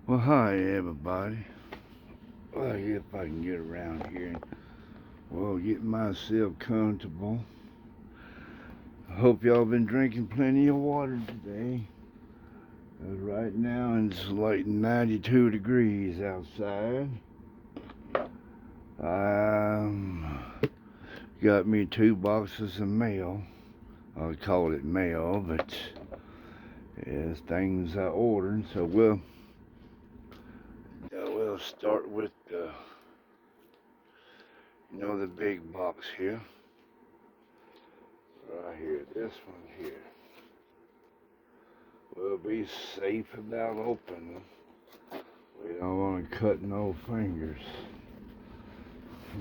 Well, hi everybody. Well, if I can get around here and get myself comfortable. I hope y'all been drinking plenty of water today. Right now it's like 92 degrees outside. Um, got me 2 boxes of mail. I call it mail, but it's things I ordered. So we'll start with the big box here. Right here, this one here. We'll be safe about opening. We don't want to cut no fingers.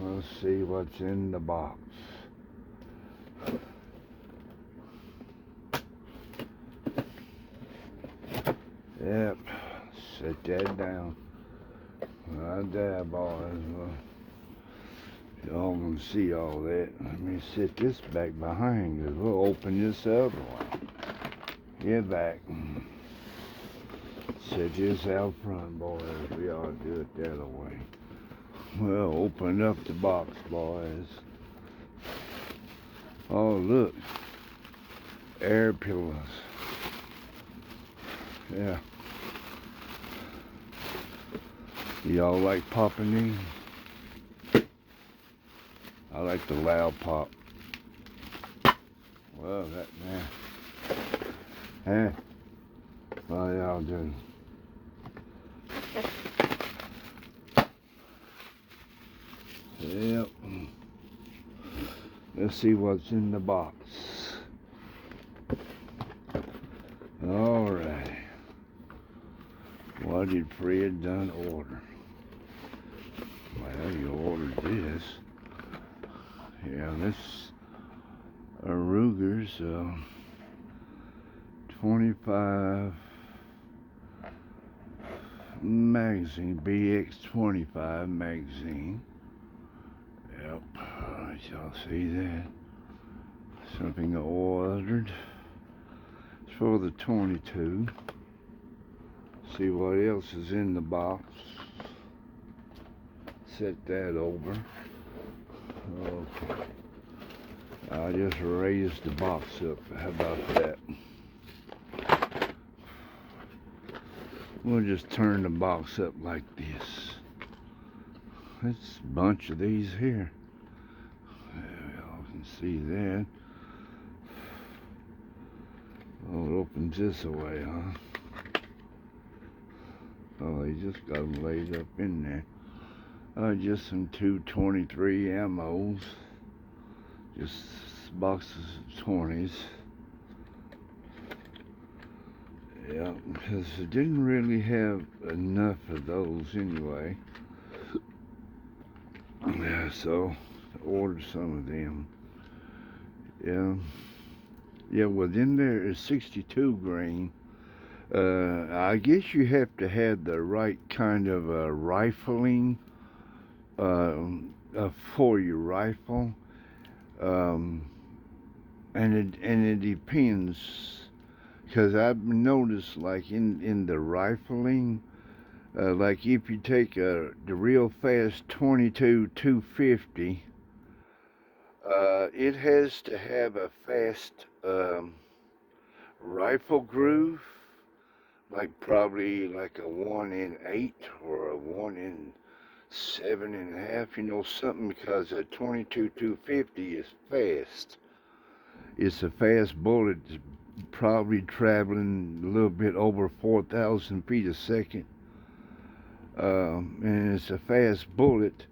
Let's see what's in the box. Yep, set that down. Right there, boys. Y'all can see all that. Let me sit this back behind us. We'll open this other one. Get back. Set this out front, boys. We ought to do it the other way. Well, open up the box, boys. Oh, look. Air pillows. Yeah. Y'all like popping these? I like the loud pop. Well, that man. Well, y'all do. Yep. Let's see what's in the box. Alright. What did Fred done order? Well, you ordered this. Yeah, this Ruger's 25 magazine, BX25 magazine. Yep, y'all see that? Something I ordered. It's for the 22. See what else is in the box. Set that over. Okay. I just raised the box up. How about that? We'll just turn the box up like this. It's a bunch of these here. Y'all can see that. Oh, it opens this away, huh? Oh, they just got them laid up in there. Just some 223 ammos. Just boxes of 20s. Yeah, because I didn't really have enough of those anyway. Yeah, so I ordered some of them. Yeah. Yeah, within there is 62 grain. I guess you have to have the right kind of rifling for your rifle. Um, and it depends, because I've noticed, like in the rifling, like if you take the real fast 22 250, it has to have a fast rifle groove, like probably like a 1 in 8 or a 1 in 7.5, something, because a 22 250 is fast. It's a fast bullet, probably traveling a little bit over 4,000 feet a second. And it's a fast bullet.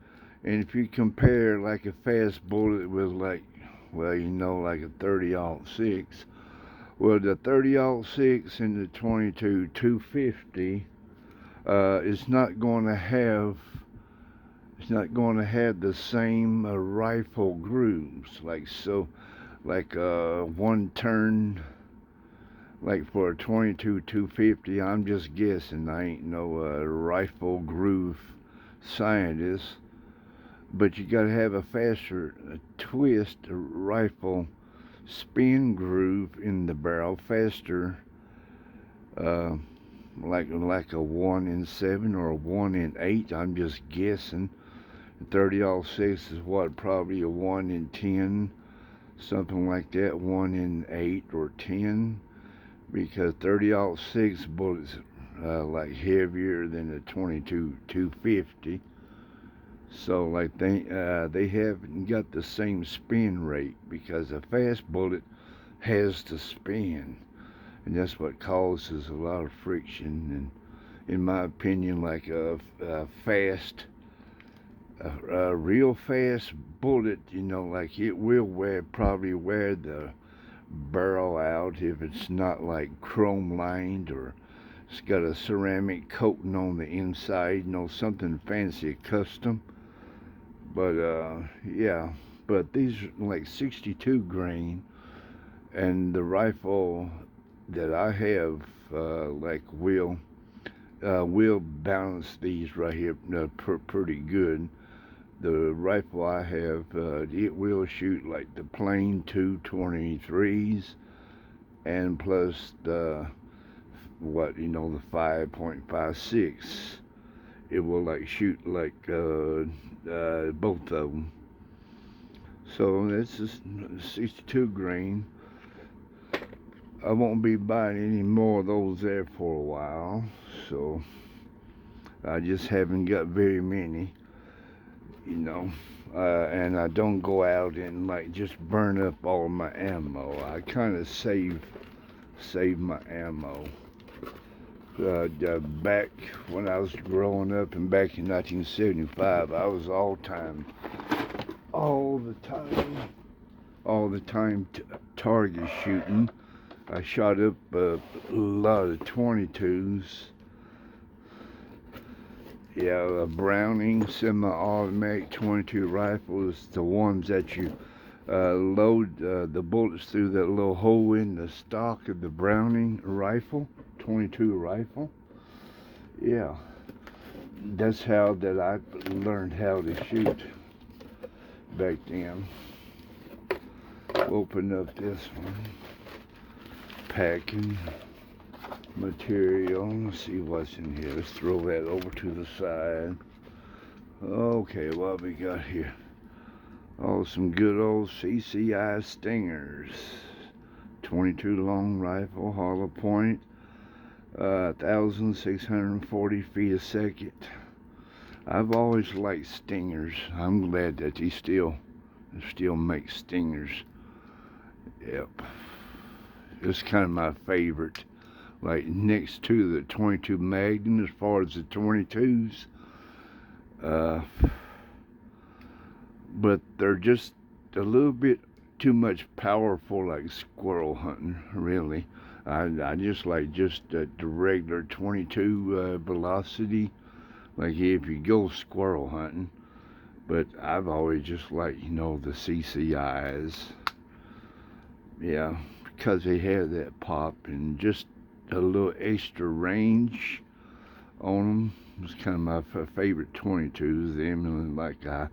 And if you compare like a fast bullet with like a 30-06, well, the 30-06 and the 22 250, it's not going to have the same rifle grooves, like one turn, like for a 22 250. I'm just guessing. I ain't no rifle groove scientist, but you got to have a faster twist rifle spin groove in the barrel, faster like a 1 in 7 or a 1 in 8. I'm just guessing. 30-06 is what, probably a 1 in 10, something like that, 1 in 8 or 10, because 30-06 bullets like heavier than a 22 250. So like they haven't got the same spin rate, because a fast bullet has to spin, and that's what causes a lot of friction. And in my opinion, like a real fast bullet, like it will probably wear the barrel out if it's not like chrome lined, or it's got a ceramic coating on the inside, something fancy, custom. But yeah, but these are like 62 grain, and the rifle that I have like will balance these right here pretty good. The rifle I have, it will shoot like the plain 223s, and plus the the 5.56. It will like shoot like both of them. So that's just 62 grain. I won't be buying any more of those there for a while, so I just haven't got very many, and I don't go out and like just burn up all my ammo. I kind of save my ammo. Back when I was growing up, and back in 1975, I was all the time target shooting. I shot up a lot of 22s. Yeah, a Browning semi-automatic 22 rifle is the ones that you load the bullets through that little hole in the stock of the Browning rifle, 22 rifle. Yeah, that's how that I learned how to shoot back then. Open up this one. Packing material. Let's see what's in here. Let's throw that over to the side. Okay, what we got here? Oh, some good old CCI Stingers. 22 long rifle, hollow point, 1,640 feet a second. I've always liked Stingers. I'm glad that they still make Stingers. Yep. It's kind of my favorite. Like next to the 22 Magnum as far as the 22s. But they're just a little bit too much powerful, like squirrel hunting, really. I just like the regular 22 velocity, like if you go squirrel hunting. But I've always just liked, the CCIs. Yeah, because they have that pop and just a little extra range on them. It's kind of my favorite 22s. Them, and like I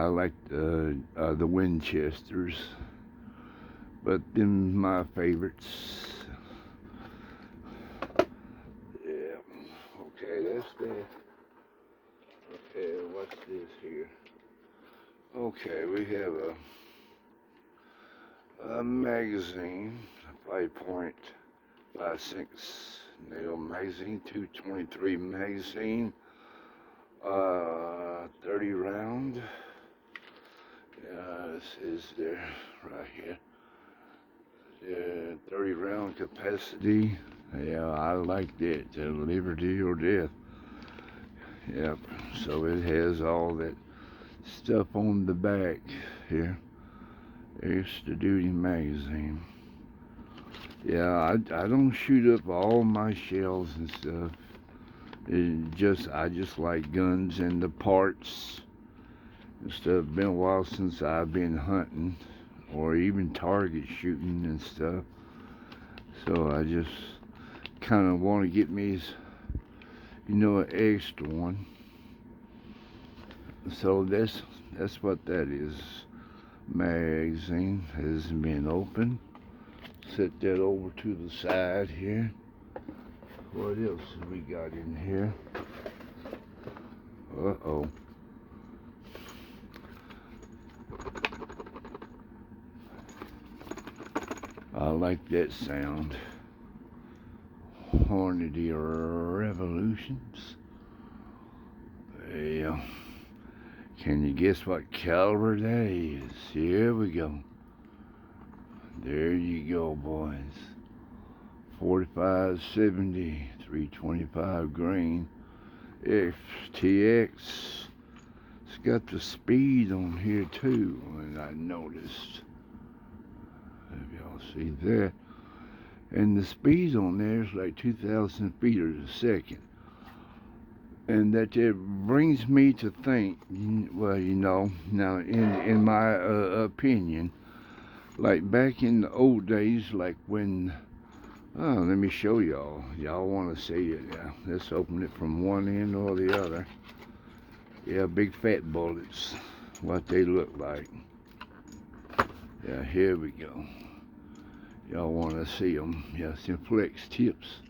like the Winchesters, but them my favorites. Yeah. Okay, that's that. Okay, what's this here? Okay, we have a magazine, 5.56 nail magazine, 223 magazine, 30 round. This is there right here. Yeah, 30 round capacity. Yeah, I like that. Liberty or death. Yep. So it has all that stuff on the back here. Extra duty magazine. Yeah, I don't shoot up all my shells and stuff. I just like guns and the parts and stuff. Been a while since I've been hunting or even target shooting and stuff. So I just kind of want to get me, an extra one. So that's what that is. Magazine hasn't been opened. Set that over to the side here. What else have we got in here? Uh-oh. I like that sound. Hornady Revolutions. Yeah. Can you guess what caliber that is? Here we go. There you go, boys. 4570, 325 grain. FTX. It's got the speed on here too, and I noticed. If y'all see that. And the speed on there is like 2,000 feet a second. And that it brings me to think, well, you know, now in my opinion, like back in the old days, like when, oh, let me show y'all. Y'all want to see it? Yeah, let's open it from one end or the other. Yeah, big fat bullets, what they look like. Yeah, here we go. Y'all want to see them? Yeah, some flex tips.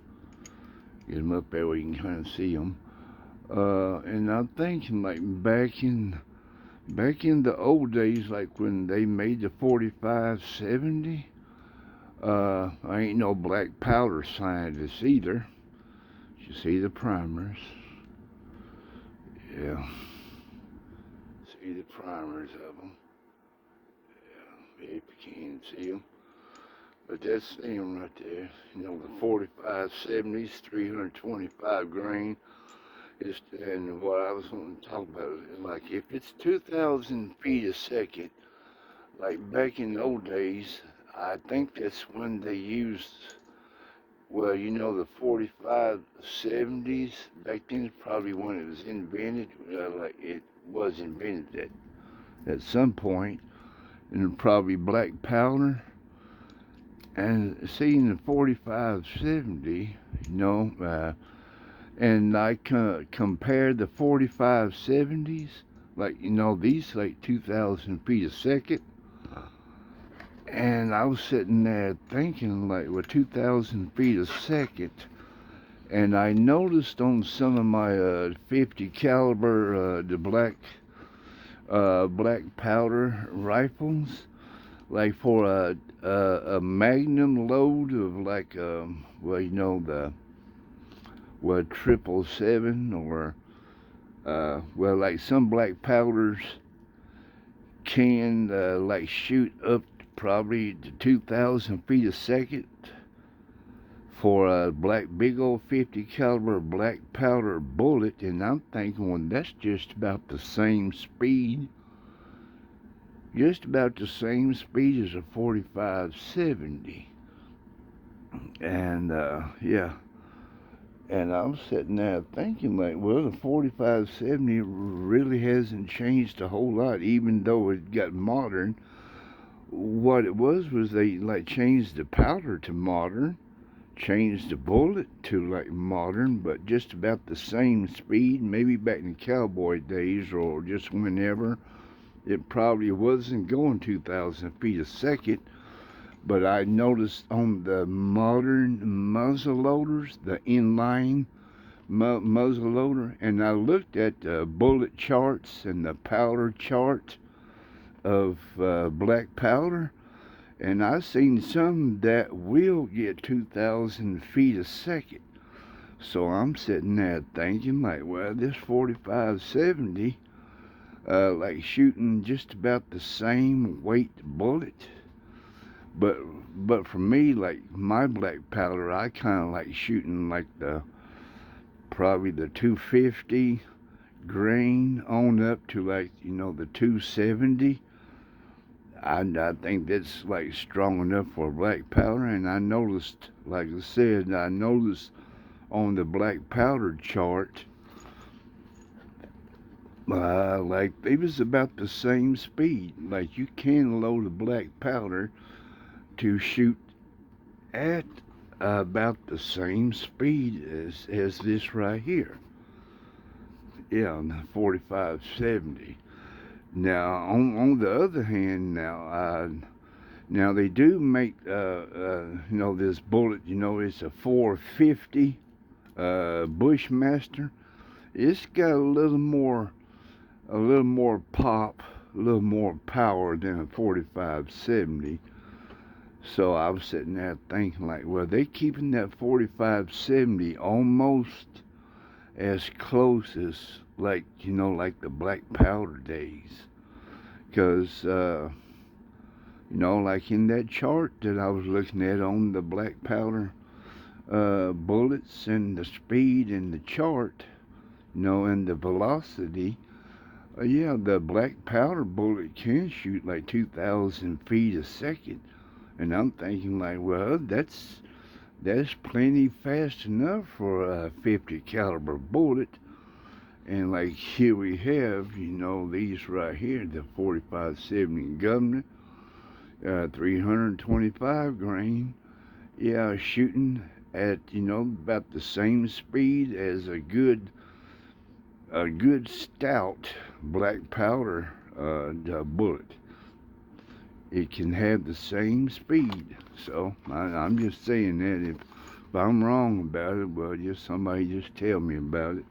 Get them up there where you can kind of see them. And I'm thinking like back in the old days, like when they made the 4570. I ain't no black powder scientist either. You see the primers. Yeah. See the primers of them. Yeah, if you can see them. But that's them right there. You know, the 4570s, 325 grain. And what I was going to talk about is like if it's 2,000 feet a second, like back in the old days, I think that's when they used, well, you know, the 4570s. Back then, it's probably when it was invented. Like it was invented at some point, and probably black powder. And seeing the 4570, you know, and I compared the 4570s, like, you know, these like 2,000 feet a second. And I was sitting there thinking, like, with 2,000 feet a second, and I noticed on some of my 50 caliber, the black powder rifles, like for a magnum load of like, well, you know, the 777 or well, like some black powders can like shoot up probably to 2,000 feet a second for a big old 50 caliber black powder bullet. And I'm thinking, well, that's just about the same speed. Just about the same speed as a 4570. And yeah. And I'm sitting there thinking, like, well, the 4570 really hasn't changed a whole lot, even though it got modern. What it was they, like, changed the powder to modern, changed the bullet to, like, modern, but just about the same speed. Maybe back in the cowboy days or just whenever, it probably wasn't going 2,000 feet a second. But I noticed on the modern muzzle loaders, the inline muzzle loader, and I looked at the bullet charts and the powder chart of black powder, and I seen some that will get 2,000 feet a second. So I'm sitting there thinking, like, well, this 4570, like shooting just about the same weight bullet. But for me, like my black powder, I kind of like shooting like probably the 250 grain on up to, like, you know, the 270. I think that's like strong enough for black powder. And I noticed, like I said, I noticed on the black powder chart, like it was about the same speed. Like you can load a black powder to shoot at about the same speed as this right here. Yeah, the 4570. Now, on the other hand, now they do make, you know, this bullet, you know, it's a 450 Bushmaster, it's got a little more pop, a little more power than a 4570. So I was sitting there thinking like, well, they keeping that 4570 almost as close as like, like the black powder days. Because, like in that chart that I was looking at on the black powder bullets and the speed and the chart, and the velocity, yeah, the black powder bullet can shoot like 2,000 feet a second. And I'm thinking like, well, that's plenty fast enough for a 50 caliber bullet. And like here we have, these right here, the 4570 Governor, 325 grain, yeah, shooting at about the same speed as a good stout black powder bullet. It can have the same speed. So I'm just saying that if I'm wrong about it, well, somebody just tell me about it.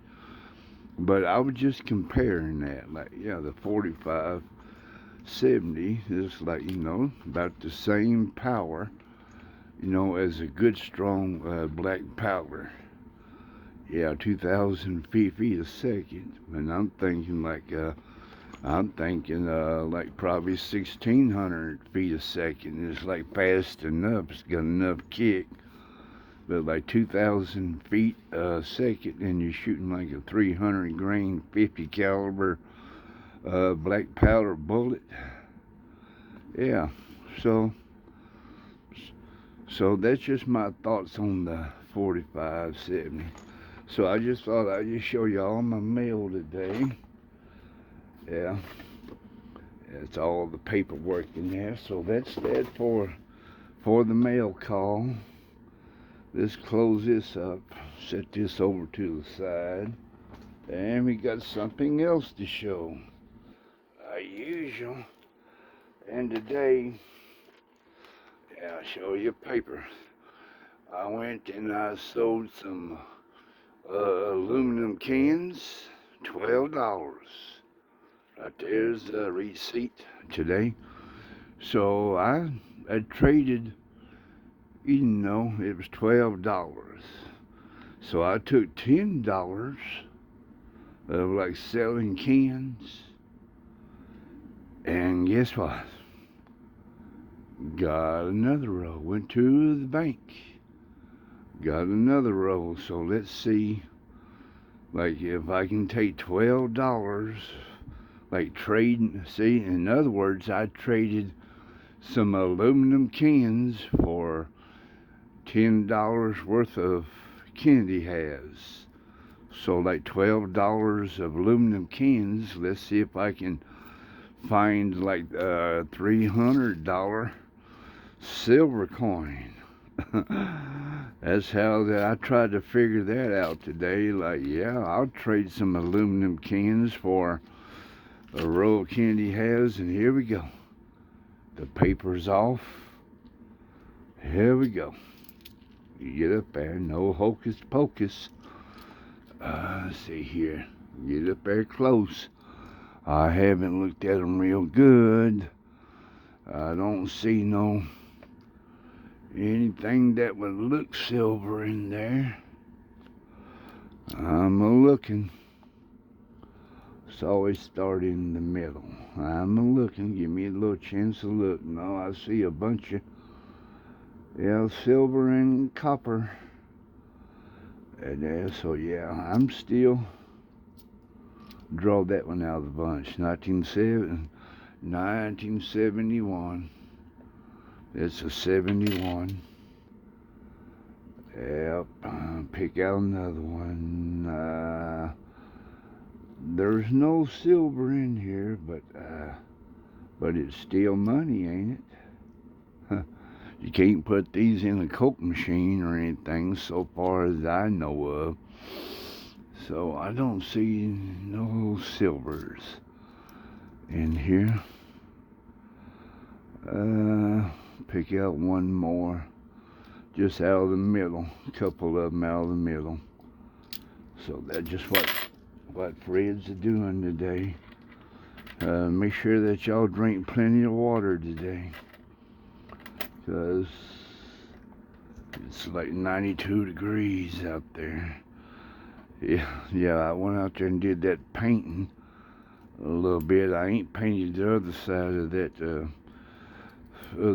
But I was just comparing that, like, yeah, the 4570 is like, about the same power, as a good strong black powder. Yeah, 2,000 feet a second. And I'm thinking like probably 1,600 feet a second is like fast enough. It's got enough kick. But like 2,000 feet a second, and you're shooting like a 300 grain 50 caliber black powder bullet. Yeah, so that's just my thoughts on the 4570. So I just thought I'd just show you all my mail today. Yeah, it's all the paperwork in there. So that's that for the mail call. Let's close this up, set this over to the side, and we got something else to show, usual. And today, yeah, I'll show you a paper. I went and I sold some aluminum cans, $12. Right there's the receipt today. So I traded, it was $12. So I took $10 of like selling cans, and guess what? Got another roll. Went to the bank, got another roll. So let's see, like if I can take $12, like trading. See, in other words, I traded some aluminum cans for $10 worth of candy has. So like $12 of aluminum cans. Let's see if I can find like a $300 silver coin. That's how I tried to figure that out today. Like, yeah, I'll trade some aluminum cans for a roll of candy has, and here we go. The paper's off. Here we go. You get up there, no hocus pocus. Let's see here. Get up there close. I haven't looked at them real good. I don't see anything that would look silver in there. I'm a-looking. It's always start in the middle. I'm a-looking. Give me a little chance to look. No, I see a bunch of, silver and copper. And so yeah, I'm still draw that one out of the bunch. 1971. It's a 71. Yep. Pick out another one. There's no silver in here, but it's still money, ain't it? You can't put these in a Coke machine or anything, so far as I know of. So I don't see no silvers in here. Pick out one more, just out of the middle. A couple of them out of the middle. So that's just what Fred's doing today. Make sure that y'all drink plenty of water today, because it's like 92 degrees out there. Yeah, I went out there and did that painting a little bit. I ain't painted the other side of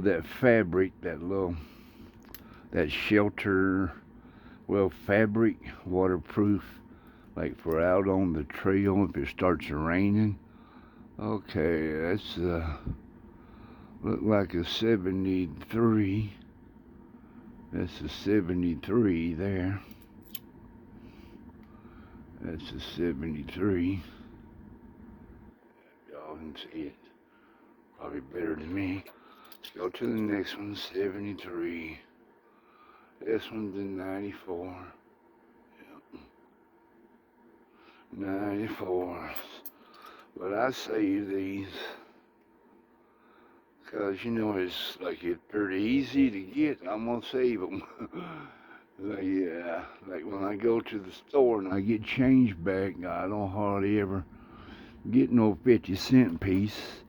that fabric, that shelter, well, fabric, waterproof, like for out on the trail if it starts raining. Okay, that's look like a 73. That's a 73 there. That's a 73. Y'all can see it probably better than me. Let's go to the next one, 73. This one's a 94. Yep. 94. But I save these because, it's like it's pretty easy to get. I'm going to save them. Yeah, like when I go to the store and I get change back, I don't hardly ever get no 50-cent piece.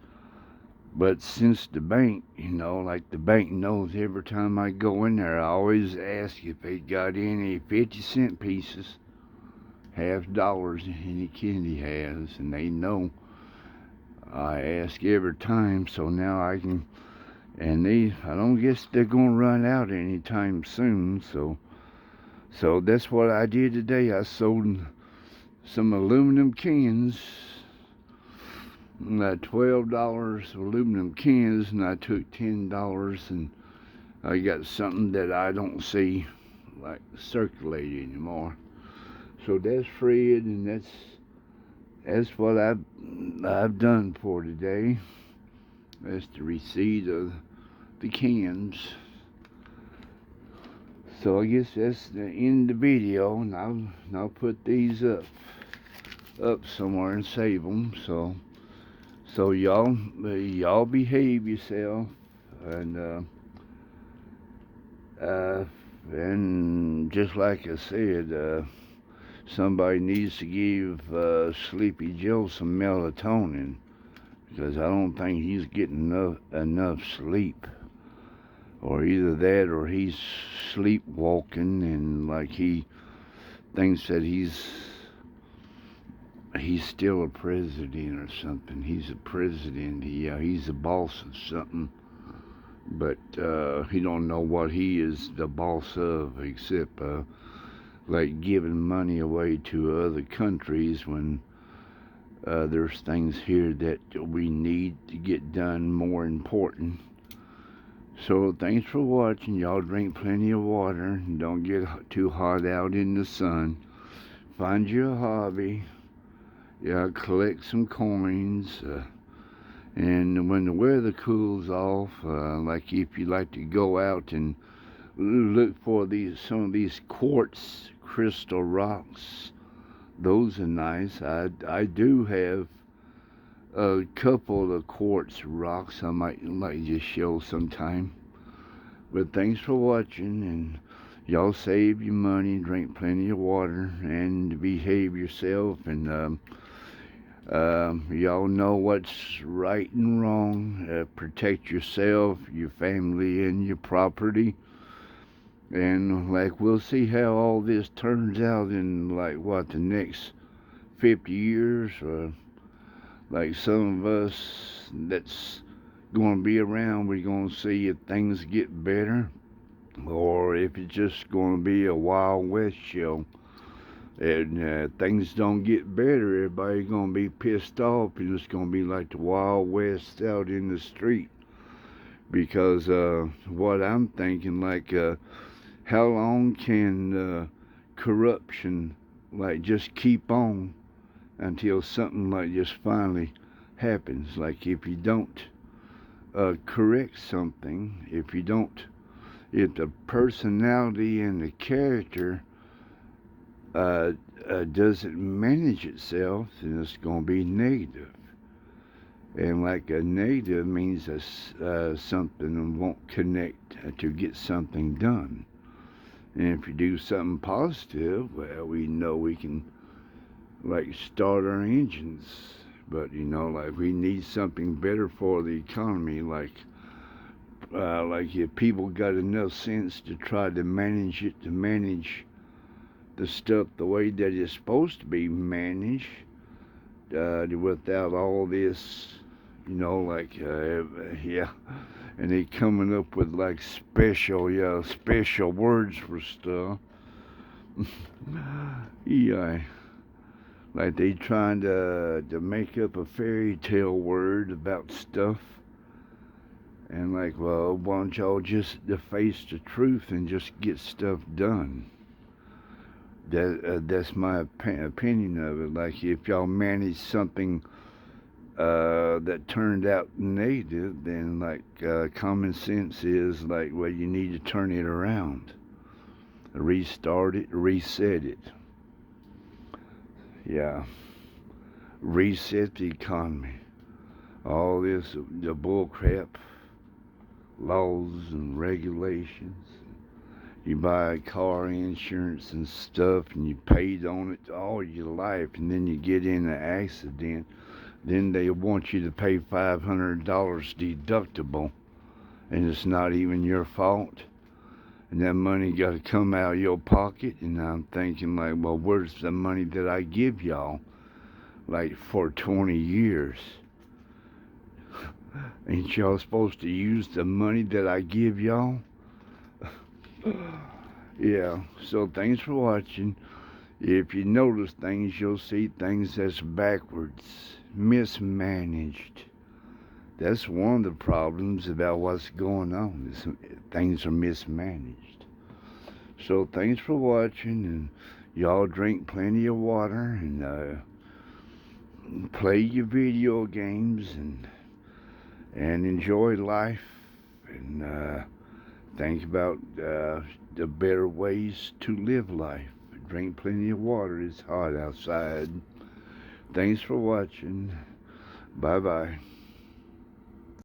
But since the bank, like the bank knows every time I go in there, I always ask if they got any 50-cent pieces, half dollars any candy has, and they know. I ask every time, so now I can, and I don't guess they're gonna run out anytime soon, so that's what I did today. I sold some aluminum cans, $12 aluminum cans, and I took $10, and I got something that I don't see like circulate anymore. So that's Fred, and that's what I've done for today. That's the receipt of the cans. So I guess that's the end of the video, and I'll put these up somewhere and save them. So y'all behave yourself, and just like I said, somebody needs to give Sleepy Joe some melatonin, because I don't think he's getting enough sleep. Or either that, or he's sleepwalking, and like he thinks that he's still a president or something. He's a president. He's the boss of something, but he don't know what he is the boss of, except like giving money away to other countries when there's things here that we need to get done more important. So thanks for watching. Y'all drink plenty of water and don't get too hot out in the sun. Find you a hobby. Yeah, collect some coins. And when the weather cools off, like if you like to go out and look for some of these quartz crystal rocks, those are nice. I do have a couple of quartz rocks I might just show sometime. But thanks for watching, and y'all save your money, drink plenty of water, and behave yourself, and y'all know what's right and wrong. Protect yourself, your family, and your property. And like we'll see how all this turns out in the next 50 years, or like some of us that's going to be around, we're going to see if things get better, or if it's just going to be a Wild West show. And things don't get better, everybody's going to be pissed off, and it's going to be like the Wild West out in the street. Because what I'm thinking, how long can corruption just keep on until something just finally happens? Like if you don't correct something, if the personality and the character doesn't manage itself, then it's going to be negative. And like a negative means something won't connect to get something done. And if you do something positive, well, we know we can like start our engines. But like we need something better for the economy, like if people got enough sense to try to manage it, to manage the stuff the way that it's supposed to be managed, without all this, yeah, and they coming up with like special words for stuff. Yeah, like they trying to make up a fairy tale word about stuff, and like, well, why don't y'all just face the truth and just get stuff done? That's my opinion of it. Like if y'all manage something that turned out negative, then like common sense is like, well, you need to turn it around, restart it, reset it. Yeah, reset the economy. All this the bull crap, laws and regulations. You buy car insurance and stuff, and you paid on it all your life, and then you get in an accident. Then they want you to pay $500 deductible, and it's not even your fault. And that money got to come out of your pocket. And I'm thinking, like, well, where's the money that I give y'all, like, for 20 years? Ain't y'all supposed to use the money that I give y'all? Yeah, so thanks for watching. If you notice things, you'll see things that's backwards, mismanaged. That's one of the problems about what's going on, is things are mismanaged. So thanks for watching, and y'all drink plenty of water, and play your video games, and enjoy life, and think about the better ways to live life. Drink plenty of water. It's hot outside. Thanks for watching. Bye-bye.